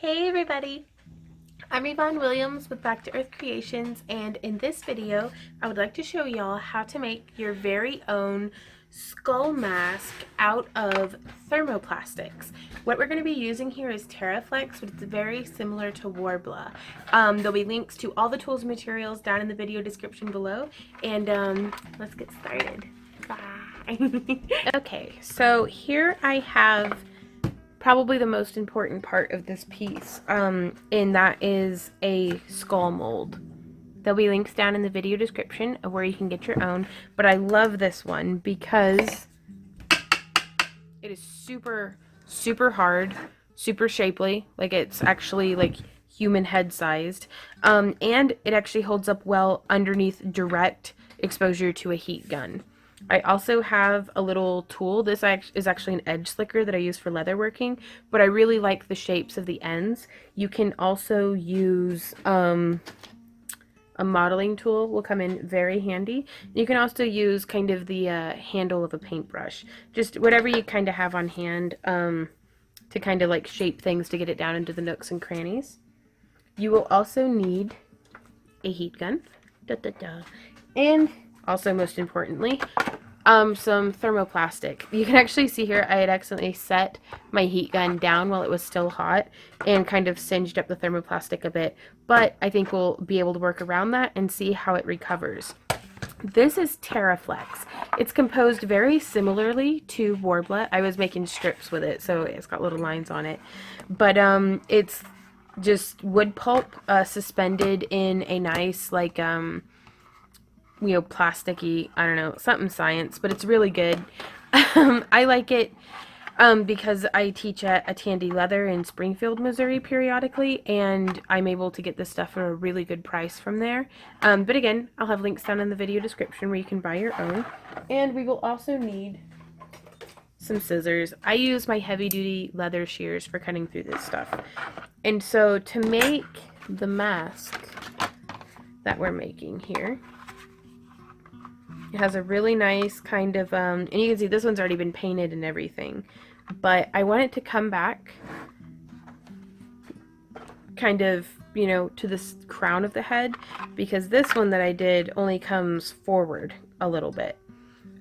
Hey everybody! I'm Yvonne Williams with Back to Earth Creations, and in this video I would like to show y'all how to make your very own skull mask out of thermoplastics. What we're going to be using here is Thermoplastic, but it's very similar to Warbler. There'll be links to all the tools and materials down in the video description below, and let's get started. Bye! Okay, so here I have probably the most important part of this piece, and that is a skull mold. There'll be links down in the video description of where you can get your own, but I love this one because it is super hard, super shapely, like it's actually like human head sized, and it actually holds up well underneath direct exposure to a heat gun. I also have a little tool. This is actually an edge slicker that I use for leather working, but I really like the shapes of the ends. You can also use a modeling tool, will come in very handy. You can also use kind of the handle of a paintbrush, just whatever you kind of have on hand to kind of like shape things to get it down into the nooks and crannies. You will also need a heat gun, and also most importantly, some thermoplastic. You can actually see here I had accidentally set my heat gun down while it was still hot and kind of singed up the thermoplastic a bit, but I think we'll be able to work around that and see how it recovers. This is Thermoplastic. It's composed very similarly to Warbler. I was making strips with it, so it's got little lines on it, but it's just wood pulp suspended in a nice like plasticky, I don't know, something science, but it's really good. I like it because I teach at a Tandy Leather in Springfield, Missouri periodically, and I'm able to get this stuff for a really good price from there. But again, I'll have links down in the video description where you can buy your own. And we will also need some scissors. I use my heavy-duty leather shears for cutting through this stuff. And so to make the mask that we're making here, it has a really nice kind of, and you can see this one's already been painted and everything, but I want it to come back kind of, to this crown of the head, because this one that I did only comes forward a little bit.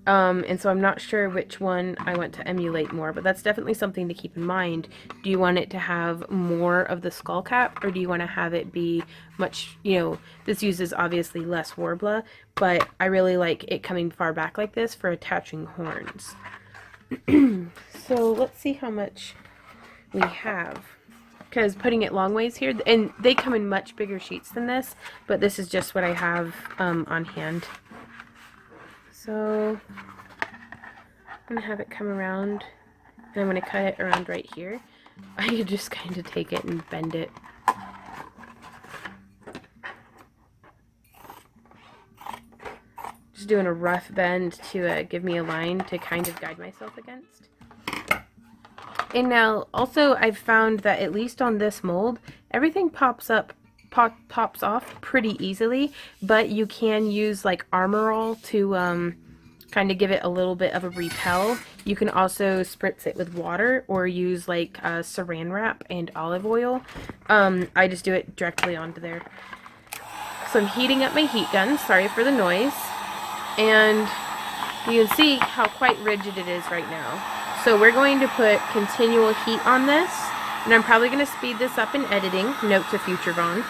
And so I'm not sure which one I want to emulate more, but that's definitely something to keep in mind. Do you want it to have more of the skull cap, or do you want to have it be much, this uses obviously less Warbler, but I really like it coming far back like this for attaching horns. So let's see how much we have, because putting it long ways here, and they come in much bigger sheets than this, but this is just what I have on hand. So I'm going to have it come around, and I'm going to cut it around right here. I could just kind of take it and bend it. Just doing a rough bend to give me a line to kind of guide myself against. And now also I've found that at least on this mold, everything pops off pretty easily, but you can use like Armor All to kind of give it a little bit of a repel. You can also spritz it with water or use like saran wrap and olive oil. I just do it directly onto there. So I'm heating up my heat gun, sorry for the noise, and you can see how quite rigid it is right now. So we're going to put continual heat on this, and I'm probably going to speed this up in editing, note to future Vaughn.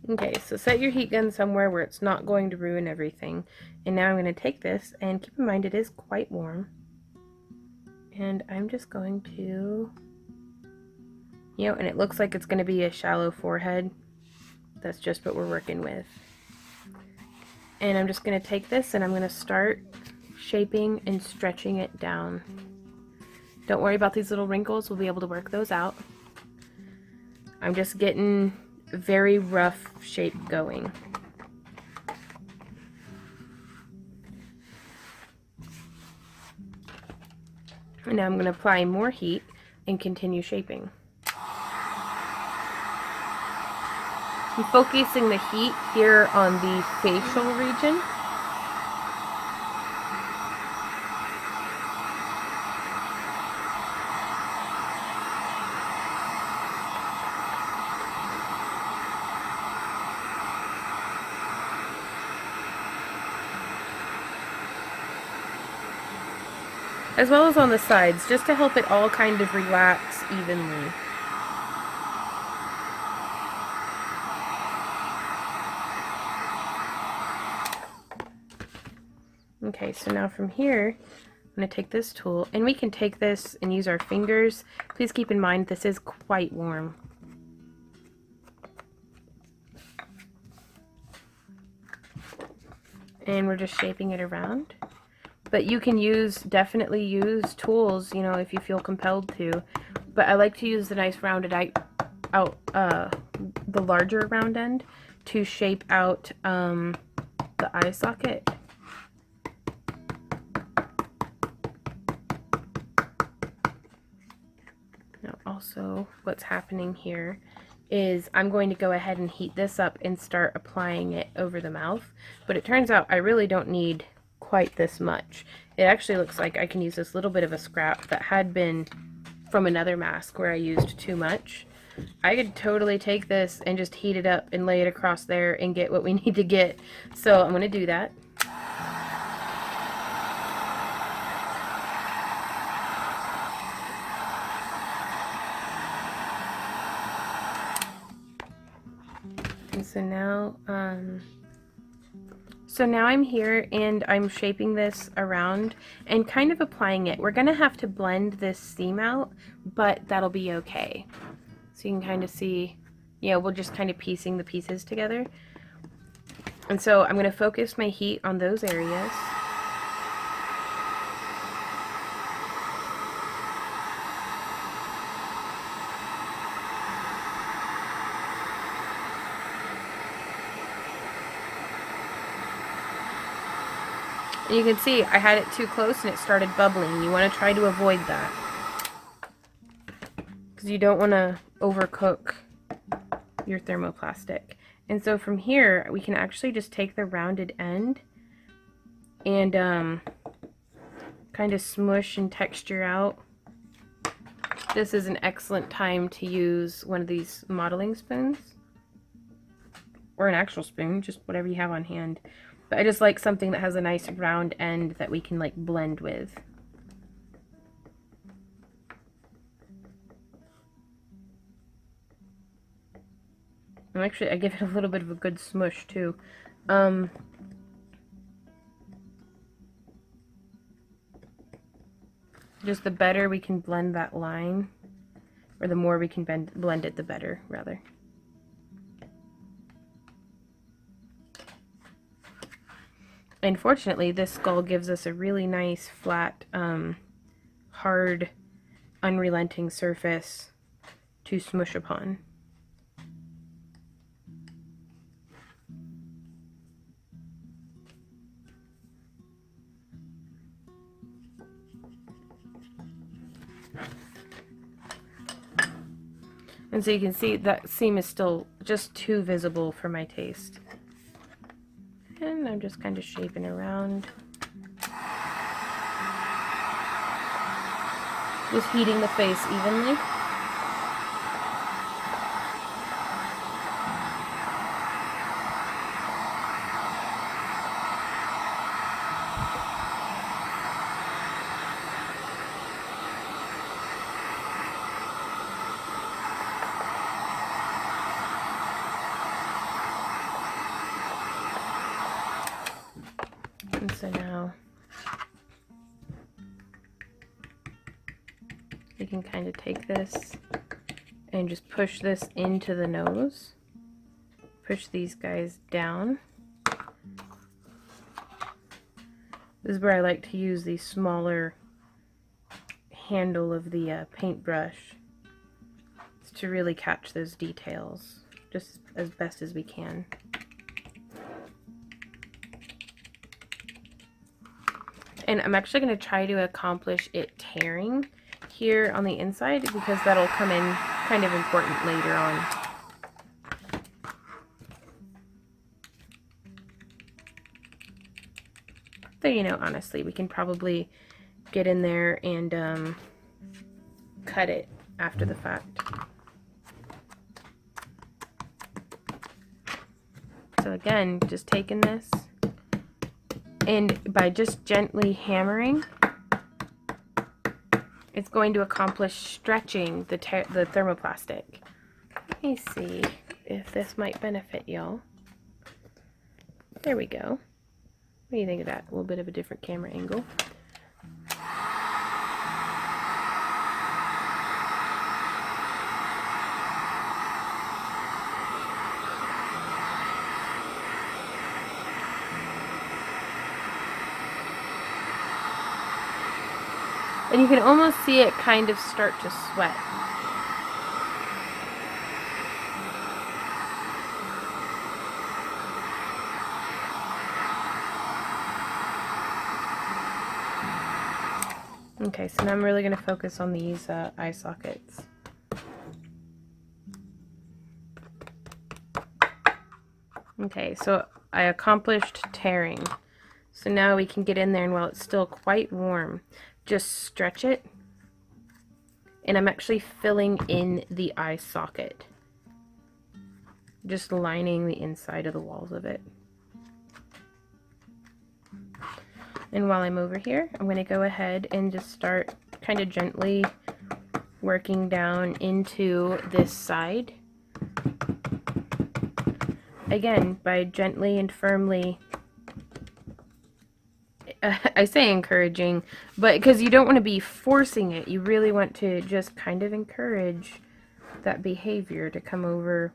Okay, so set your heat gun somewhere where it's not going to ruin everything. And now I'm going to take this, and keep in mind it is quite warm. And I'm just going to, and it looks like it's going to be a shallow forehead. That's just what we're working with. And I'm just going to take this and I'm going to start shaping and stretching it down. Don't worry about these little wrinkles, we'll be able to work those out. I'm just getting very rough shape going. And now I'm going to apply more heat and continue shaping. I'm focusing the heat here on the facial region. As well as on the sides, just to help it all kind of relax evenly. Okay, so now from here, I'm going to take this tool, and we can take this and use our fingers. Please keep in mind this is quite warm. And we're just shaping it around. But you can definitely use tools, you know, if you feel compelled to. But I like to use the nice rounded the larger round end to shape out the eye socket. Now also what's happening here is I'm going to go ahead and heat this up and start applying it over the mouth. But it turns out I really don't need quite this much. It actually looks like I can use this little bit of a scrap that had been from another mask where I used too much. I could totally take this and just heat it up and lay it across there and get what we need to get. So I'm going to do that. And so now I'm here and I'm shaping this around and kind of applying it. We're going to have to blend this seam out, but that'll be okay. So you can kind of see, yeah, we're just kind of piecing the pieces together. And so I'm going to focus my heat on those areas. And you can see I had it too close and it started bubbling. You want to try to avoid that, because you don't want to overcook your thermoplastic. And so from here we can actually just take the rounded end and kind of smush and texture out. This is an excellent time to use one of these modeling spoons, or an actual spoon, just whatever you have on hand. But I just like something that has a nice round end that we can like blend with. And actually I give it a little bit of a good smush too. Just the better we can blend that line, or the more we can blend it, the better, rather. And fortunately, this skull gives us a really nice, flat, hard, unrelenting surface to smush upon. And so you can see that seam is still just too visible for my taste. And I'm just kind of shaping around. Just heating the face evenly. And so now you can kind of take this and just push this into the nose. Push these guys down. This is where I like to use the smaller handle of the paintbrush to really catch those details just as best as we can. And I'm actually going to try to accomplish it tearing here on the inside, because that'll come in kind of important later on. Though, you know, honestly, we can probably get in there and cut it after the fact. So again, just taking this, and by just gently hammering, it's going to accomplish stretching the thermoplastic. Let me see if this might benefit y'all. There we go. What do you think of that? A little bit of a different camera angle. And you can almost see it kind of start to sweat. Okay, so now I'm really going to focus on these eye sockets. Okay, so I accomplished tearing. So now we can get in there, and while it's still quite warm, just stretch it. And I'm actually filling in the eye socket. Just lining the inside of the walls of it. And while I'm over here, I'm going to go ahead and just start kind of gently working down into this side. Again, by gently and firmly, I say encouraging, but because you don't want to be forcing it, you really want to just kind of encourage that behavior to come over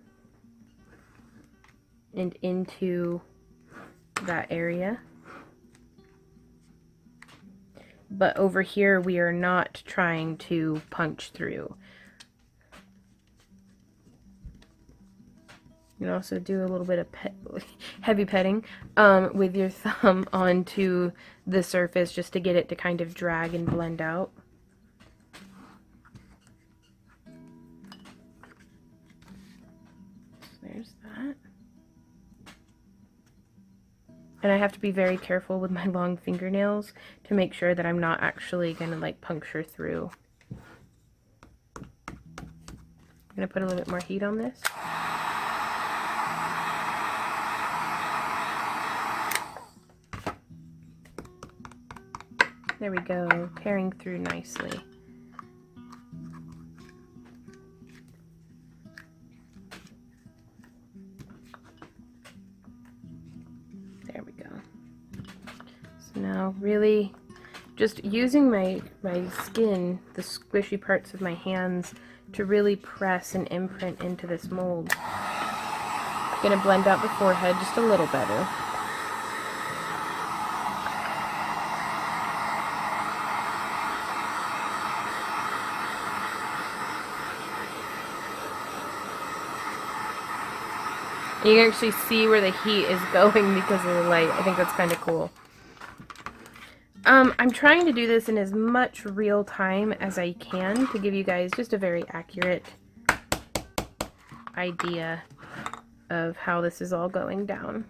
and into that area. But over here, we are not trying to punch through. You can also do a little bit of heavy petting with your thumb onto the surface just to get it to kind of drag and blend out. So there's that. And I have to be very careful with my long fingernails to make sure that I'm not actually going to like puncture through. I'm going to put a little bit more heat on this. There we go, tearing through nicely. There we go. So now really just using my skin, the squishy parts of my hands, to really press and imprint into this mold. I'm gonna blend out the forehead just a little better. You can actually see where the heat is going because of the light. I think that's kind of cool. I'm trying to do this in as much real time as I can to give you guys just a very accurate idea of how this is all going down.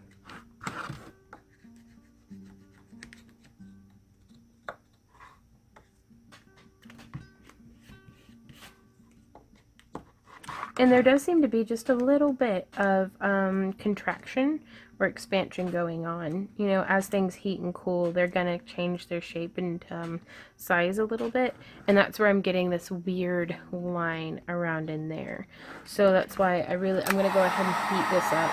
And there does seem to be just a little bit of contraction or expansion going on. You know, as things heat and cool, they're going to change their shape and size a little bit. And that's where I'm getting this weird line around in there. So that's why I'm going to go ahead and heat this up.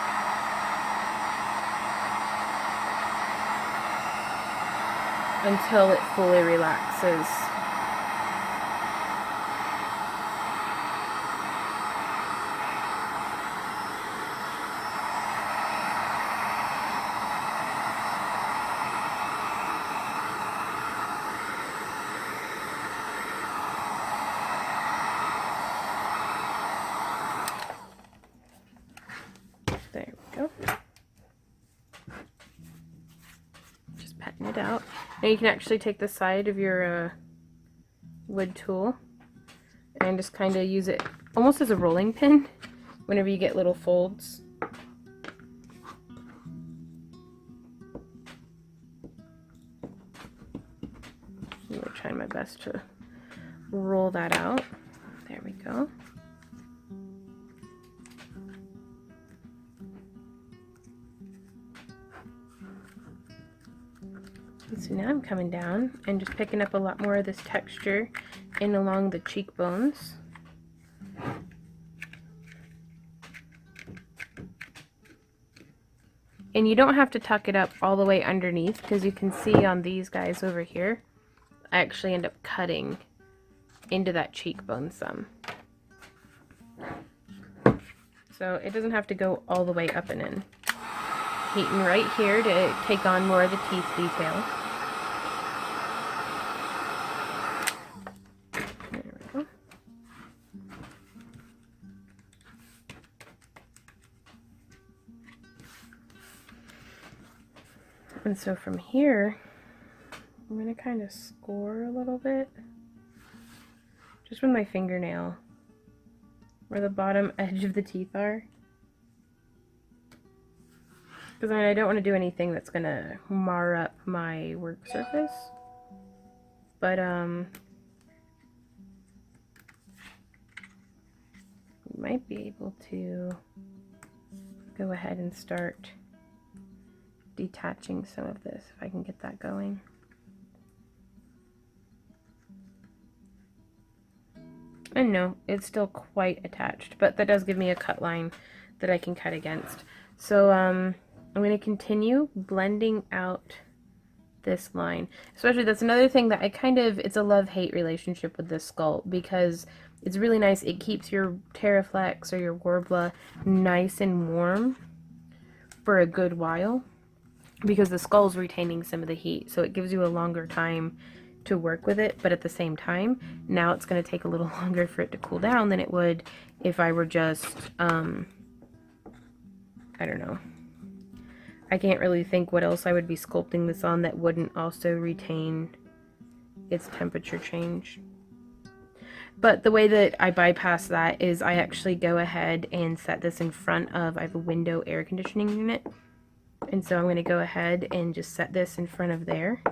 Until it fully relaxes. There we go. Just patting it out. Now you can actually take the side of your wood tool and just kind of use it almost as a rolling pin whenever you get little folds. us to roll that out. There we go. And so now I'm coming down and just picking up a lot more of this texture in along the cheekbones. And you don't have to tuck it up all the way underneath, because you can see on these guys over here, I actually end up cutting into that cheekbone some. So it doesn't have to go all the way up and in. Heating right here to take on more of the teeth detail. There we go. And so from here, I'm going to kind of score a little bit, just with my fingernail, where the bottom edge of the teeth are. Because I don't want to do anything that's going to mar up my work surface. But, you might be able to go ahead and start detaching some of this, if I can get that going. And no, it's still quite attached, but that does give me a cut line that I can cut against. So I'm going to continue blending out this line. Especially, that's another thing that it's a love-hate relationship with this skull, because it's really nice. It keeps your Terraflex or your Warbler nice and warm for a good while, because the skull's retaining some of the heat, so it gives you a longer time to work with it. But at the same time, now it's going to take a little longer for it to cool down than it would if I were just, I don't know. I can't really think what else I would be sculpting this on that wouldn't also retain its temperature change. But the way that I bypass that is I actually go ahead and set this in front of, I have a window air conditioning unit. And so I'm going to go ahead and just set this in front of there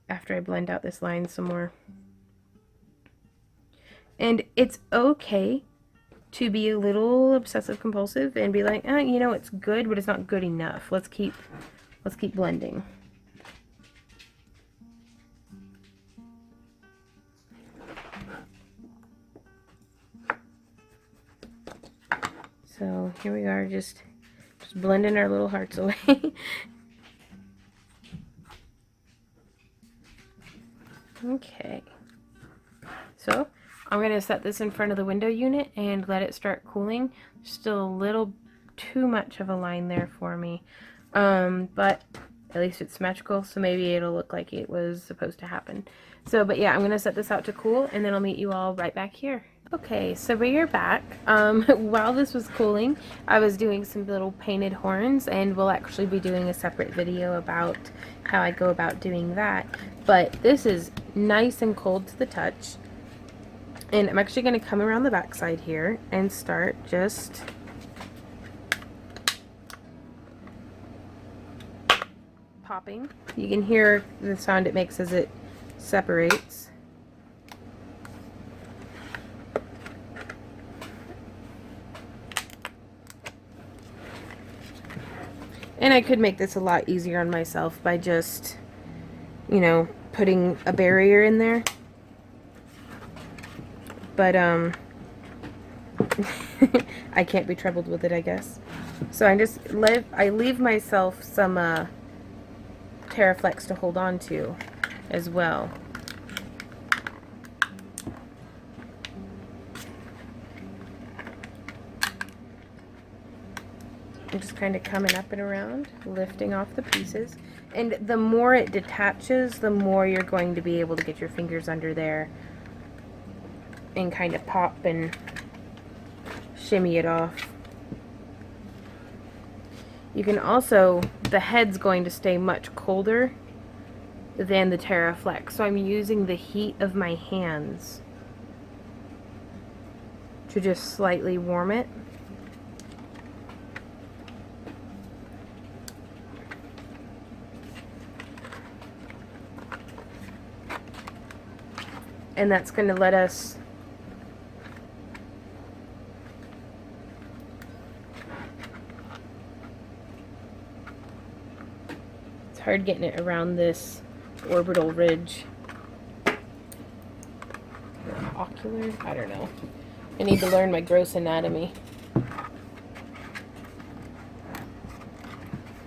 after I blend out this line some more. And it's okay to be a little obsessive compulsive and be like, you know, it's good, but it's not good enough. Let's keep blending. So here we are, just blending our little hearts away. Okay, so I'm going to set this in front of the window unit and let it start cooling. Still a little too much of a line there for me, but at least it's symmetrical, so maybe it'll look like it was supposed to happen. So, but yeah, I'm going to set this out to cool, and then I'll meet you all right back here. Okay, so we are back. While this was cooling, I was doing some little painted horns, and we'll actually be doing a separate video about how I go about doing that. But this is nice and cold to the touch, and I'm actually going to come around the back side here and start just popping. You can hear the sound it makes as it separates. And I could make this a lot easier on myself by just, you know, putting a barrier in there. But, I can't be troubled with it, I guess. So I leave myself some, Terraflex to hold on to as well. I'm just kind of coming up and around, lifting off the pieces. And the more it detaches, the more you're going to be able to get your fingers under there and kind of pop and shimmy it off. You can also, the head's going to stay much colder than the Terraflex, so I'm using the heat of my hands to just slightly warm it. and that's going to let us hard getting it around this orbital ridge. Ocular? I don't know. I need to learn my gross anatomy.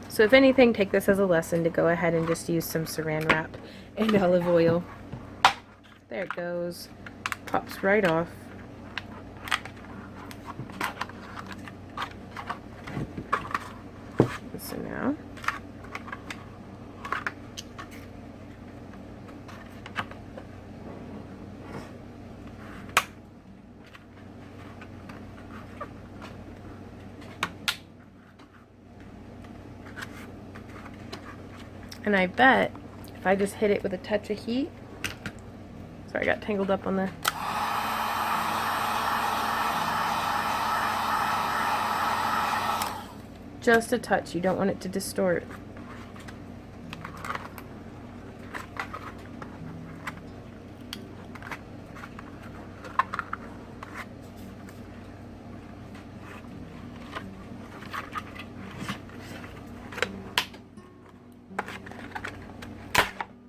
So if anything, take this as a lesson to go ahead and just use some saran wrap and olive oil. There it goes. Pops right off. So now and I bet if I just hit it with a touch of heat, sorry, I got tangled up on the just a touch. You don't want it to distort.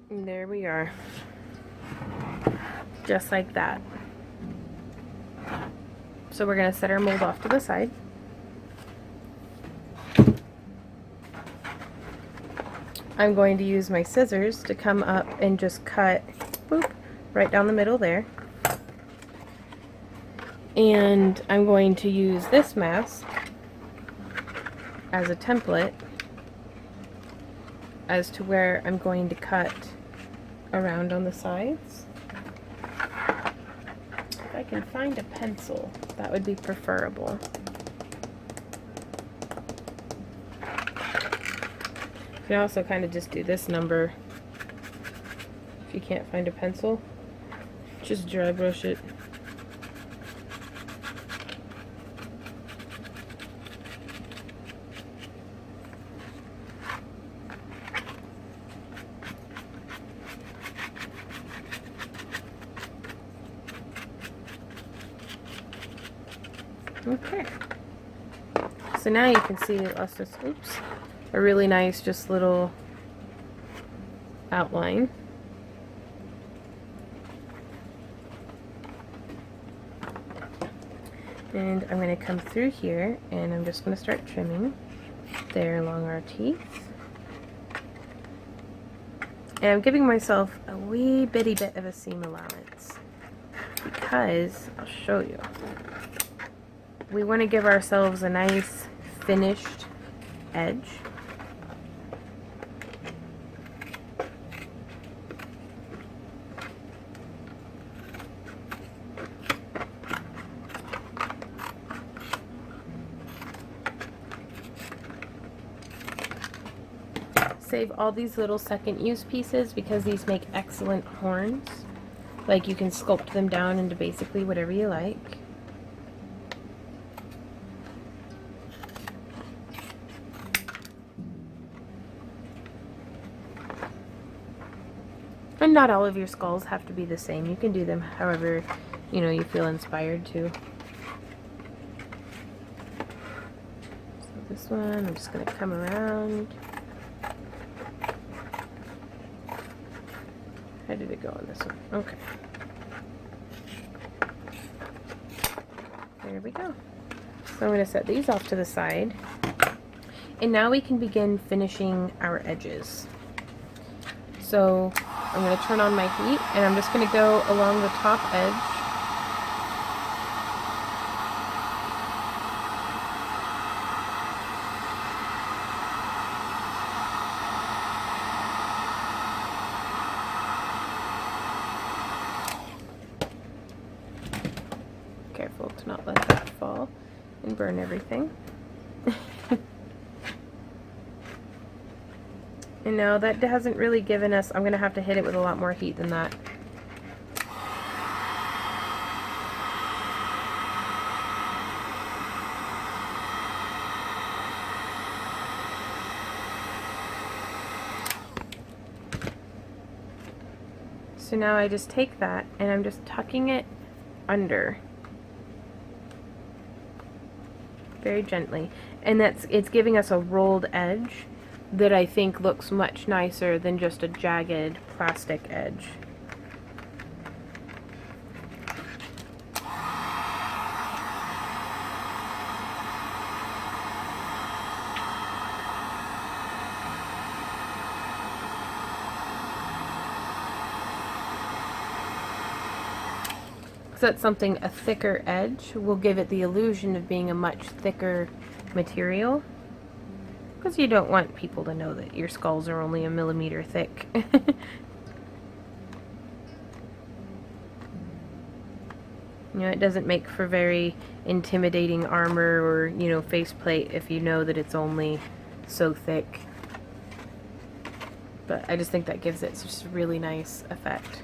And there we are. Just like that. So we're going to set our mold off to the side. I'm going to use my scissors to come up and just cut, boop, right down the middle there. And I'm going to use this mask as a template as to where I'm going to cut around on the sides. If I can find a pencil, that would be preferable. You can also kind of just do this number. If you can't find a pencil, just dry brush it. Okay. So now you can see us just, oops, a really nice just little outline. And I'm going to come through here and I'm just going to start trimming there along our teeth. And I'm giving myself a wee bitty bit of a seam allowance because, I'll show you, we want to give ourselves a nice finished edge. Save all these little second use pieces because these make excellent horns. Like, you can sculpt them down into basically whatever you like. And not all of your skulls have to be the same. You can do them however, you know, you feel inspired to. So this one, I'm just going to come around. How did it go on this one? Okay. There we go. So I'm going to set these off to the side. And now we can begin finishing our edges. So I'm going to turn on my heat and I'm just going to go along the top edge. Careful to not let that fall and burn everything. And now that hasn't really given us, I'm going to have to hit it with a lot more heat than that. So now I just take that and I'm just tucking it under very gently, and it's giving us a rolled edge that I think looks much nicer than just a jagged plastic edge. So that's something, a thicker edge will give it the illusion of being a much thicker material, because you don't want people to know that your skulls are only a millimeter thick. You know, it doesn't make for very intimidating armor or, you know, faceplate if you know that it's only so thick. But I just think that gives it just a really nice effect.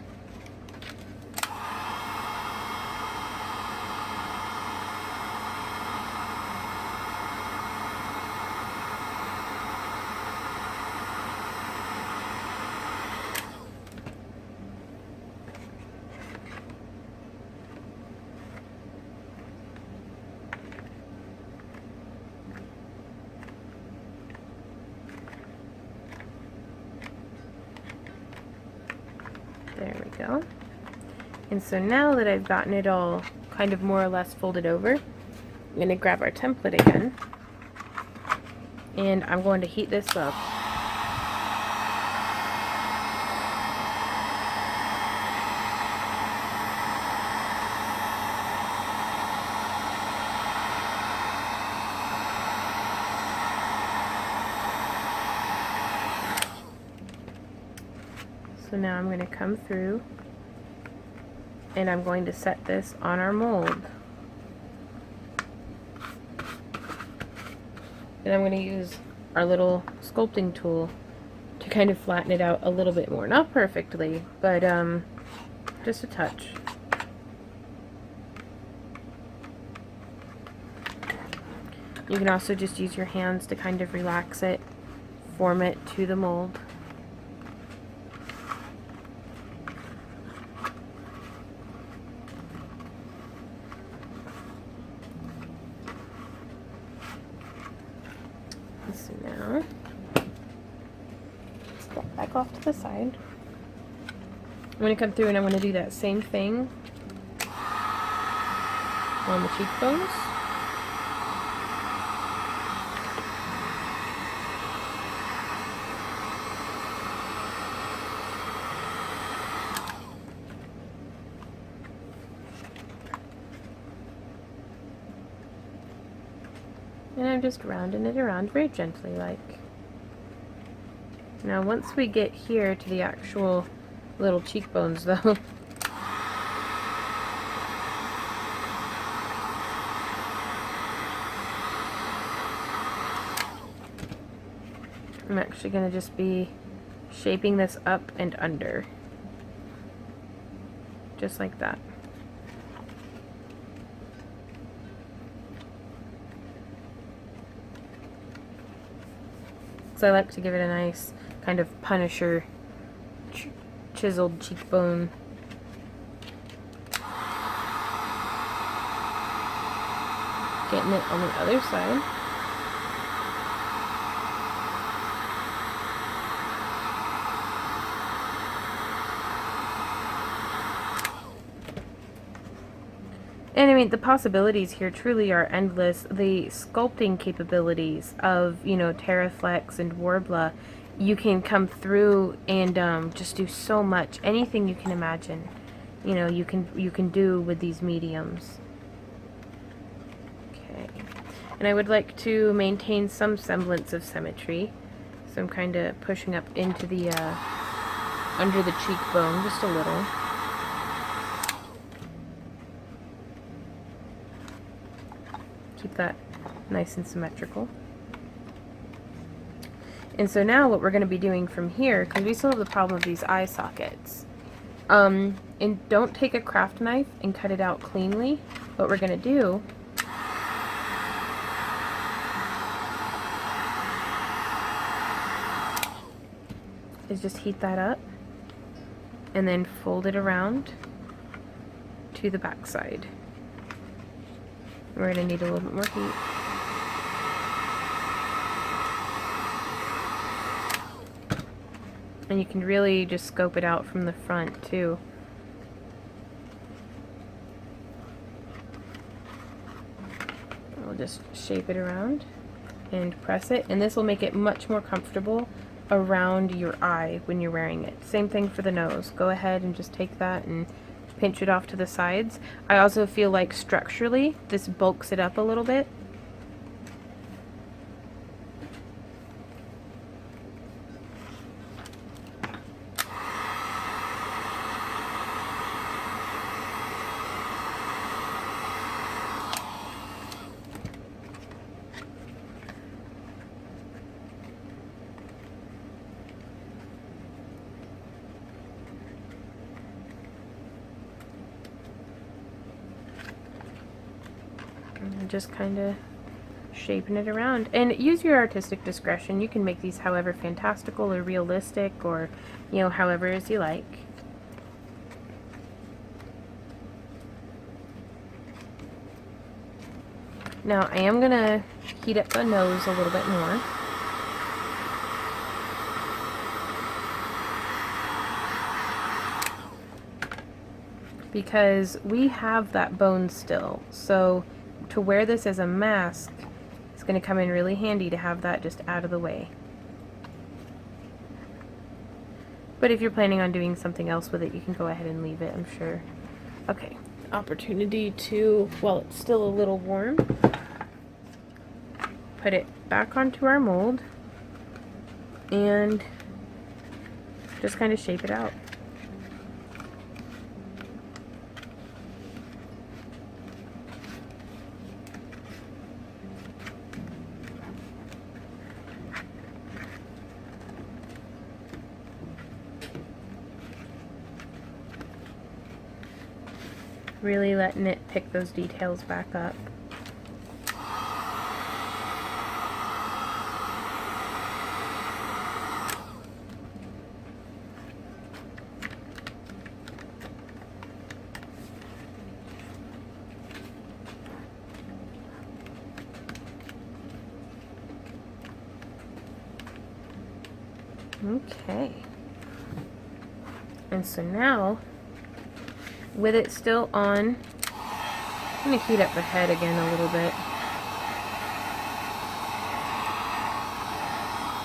There we go. And so now that I've gotten it all kind of more or less folded over, I'm going to grab our template again, and I'm going to heat this up. So now I'm going to come through and I'm going to set this on our mold. And I'm going to use our little sculpting tool to kind of flatten it out a little bit more. Not perfectly, but just a touch. You can also just use your hands to kind of relax it, form it to the mold. So now, step back off to the side. I'm going to come through and I'm going to do that same thing on the cheekbones. And I'm just rounding it around very gently, like. Now once we get here to the actual little cheekbones though, I'm actually going to just be shaping this up and under. Just like that. So I like to give it a nice kind of Punisher chiseled cheekbone. Getting it on the other side. And I mean, the possibilities here truly are endless. The sculpting capabilities of, you know, Terraflex and Warbla, you can come through and just do so much. Anything you can imagine, you know, you can do with these mediums. Okay, and I would like to maintain some semblance of symmetry, so I'm kind of pushing up into the under the cheekbone just a little. Keep that nice and symmetrical. And so now what we're going to be doing from here, because we still have the problem of these eye sockets, and don't take a craft knife and cut it out cleanly. What we're going to do is just heat that up. and then fold it around to the back side. We're going to need a little bit more heat. And you can really just scope it out from the front too. We'll just shape it around and press it, and this will make it much more comfortable around your eye when you're wearing it. Same thing for the nose. Go ahead and just take that and pinch it off to the sides. I also feel like structurally this bulks it up a little bit. And just kind of shaping it around, and use your artistic discretion. You can make these however fantastical or realistic, or however as you like. Now I am gonna heat up the nose a little bit more. Because we have that bone still, so to wear this as a mask, it's going to come in really handy to have that just out of the way. But if you're planning on doing something else with it, you can go ahead and leave it, I'm sure. Okay, opportunity to, while it's still a little warm, put it back onto our mold and just kind of shape it out. Really letting it pick those details back up. Okay. And so now, with it still on, I'm going to heat up the head again a little bit.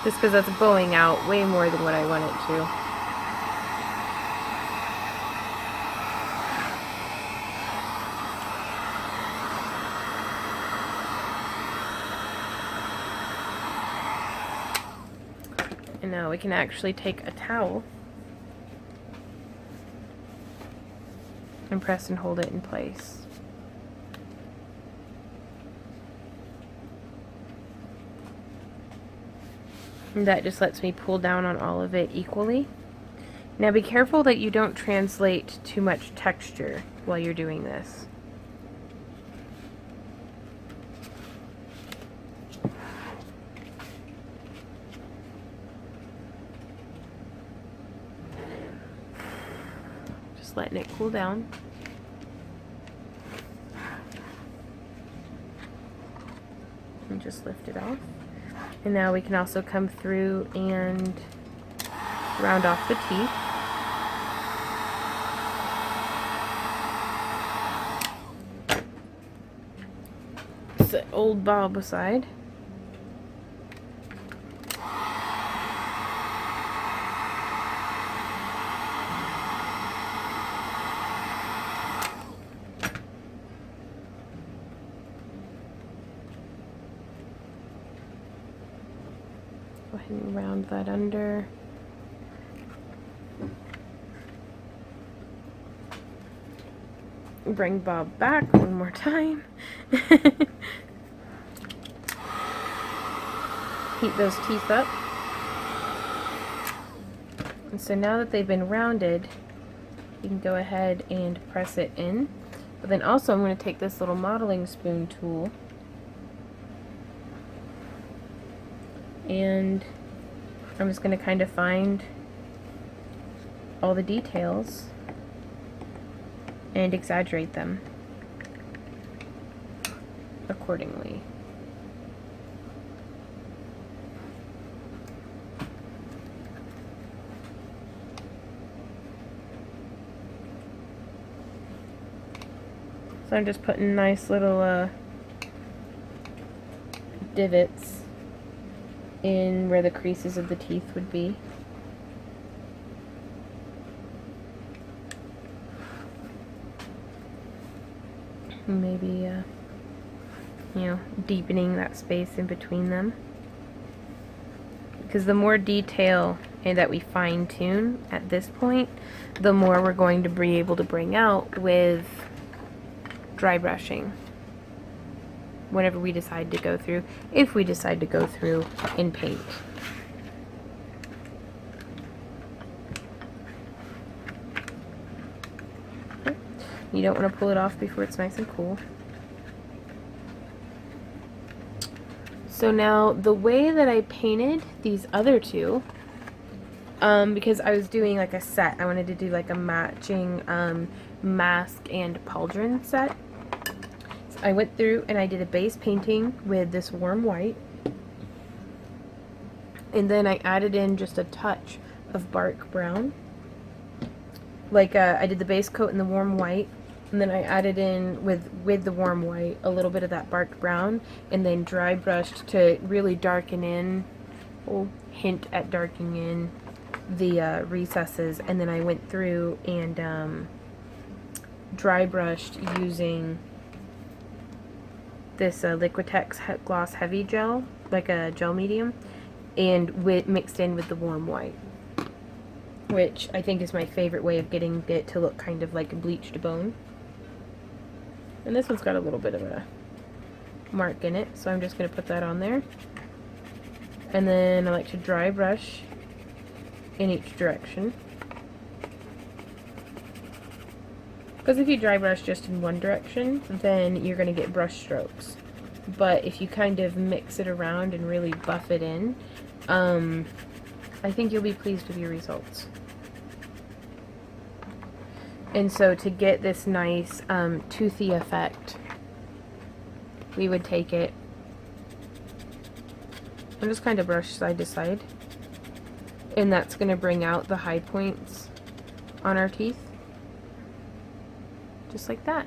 Just because that's bowing out way more than what I want it to. And now we can actually take a towel and press and hold it in place. And that just lets me pull down on all of it equally. Now be careful that you don't translate too much texture while you're doing this. Letting it cool down. And just lift it off. And now we can also come through and round off the teeth. Set old Bob aside. Go ahead and round that under. Bring Bob back one more time. Heat those teeth up. And so now that they've been rounded, you can go ahead and press it in. But then also I'm going to take this little modeling spoon tool and I'm just going to kind of find all the details and exaggerate them accordingly. So I'm just putting nice little divots in where the creases of the teeth would be. Maybe, you know, deepening that space in between them. Because the more detail that we fine-tune at this point, the more we're going to be able to bring out with dry brushing whenever we decide to go through, if we decide to go through in paint. You don't want to pull it off before it's nice and cool. So now the way that I painted these other two, because I was doing like a set, I wanted to do like a matching mask and pauldron set. So I went through and I did a base painting with this warm white, and then I added in just a touch of bark brown. Like I did the base coat in the warm white, and then I added in with the warm white a little bit of that bark brown, and then dry brushed to really darken in, hint at darkening in the recesses. And then I went through and dry brushed using this Liquitex Gloss Heavy Gel, like a gel medium, and mixed in with the warm white, which I think is my favorite way of getting it to look kind of like a bleached bone. And this one's got a little bit of a mark in it, so I'm just going to put that on there. And then I like to dry brush in each direction, because if you dry brush just in one direction, then you're going to get brush strokes. But if you kind of mix it around and really buff it in, I think you'll be pleased with your results. And so to get this nice toothy effect, we would take it and just kind of brush side to side. And that's going to bring out the high points on our teeth. Just like that.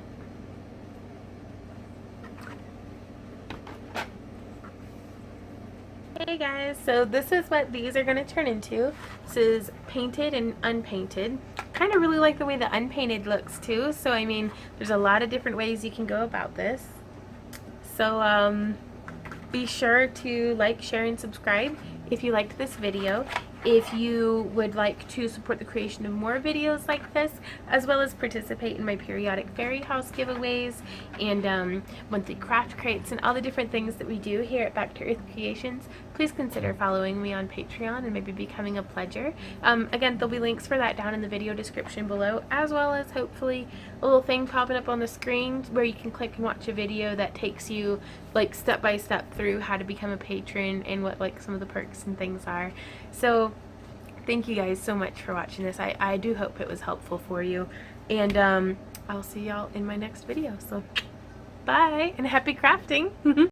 Hey guys, so this is what these are going to turn into. This is painted and unpainted. Kind of really like the way the unpainted looks too, so I mean there's a lot of different ways you can go about this. So be sure to like, share, and subscribe if you liked this video. If you would like to support the creation of more videos like this, as well as participate in my periodic fairy house giveaways and monthly craft crates and all the different things that we do here at Back to Earth Creations, please consider following me on Patreon and maybe becoming a pledger. Again, there'll be links for that down in the video description below, as well as hopefully a little thing popping up on the screen where you can click and watch a video that takes you like step by step through how to become a patron and what like some of the perks and things are. So thank you guys so much for watching this. I do hope it was helpful for you, and I'll see y'all in my next video. So bye and happy crafting.